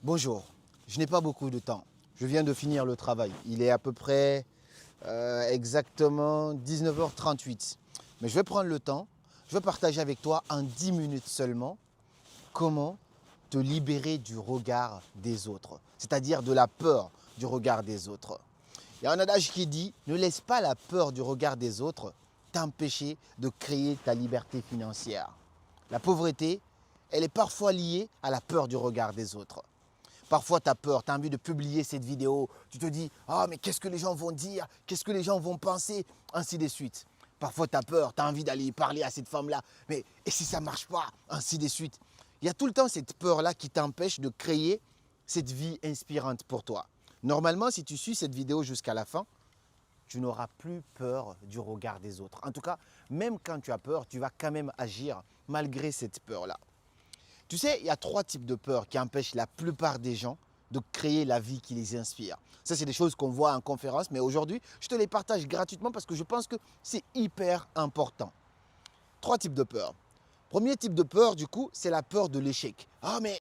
Bonjour, je n'ai pas beaucoup de temps. Je viens de finir le travail. Il est à peu près exactement 19h38. Mais je vais prendre le temps, je vais partager avec toi en 10 minutes seulement comment te libérer du regard des autres, c'est-à-dire de la peur du regard des autres. Il y a un adage qui dit, ne laisse pas la peur du regard des autres t'empêcher de créer ta liberté financière. La pauvreté, elle est parfois liée à la peur du regard des autres. Parfois, tu as peur, tu as envie de publier cette vidéo. Tu te dis, ah, mais qu'est-ce que les gens vont dire? Qu'est-ce que les gens vont penser? Ainsi de suite. Parfois, tu as peur, tu as envie d'aller parler à cette femme-là. Mais et si ça ne marche pas? Ainsi de suite. Il y a tout le temps cette peur-là qui t'empêche de créer cette vie inspirante pour toi. Normalement, si tu suis cette vidéo jusqu'à la fin, tu n'auras plus peur du regard des autres. En tout cas, même quand tu as peur, tu vas quand même agir malgré cette peur-là. Tu sais, il y a 3 types de peurs qui empêchent la plupart des gens de créer la vie qui les inspire. Ça, c'est des choses qu'on voit en conférence, mais aujourd'hui, je te les partage gratuitement parce que je pense que c'est hyper important. 3 types de peurs. Premier type de peur, du coup, c'est la peur de l'échec. Ah, mais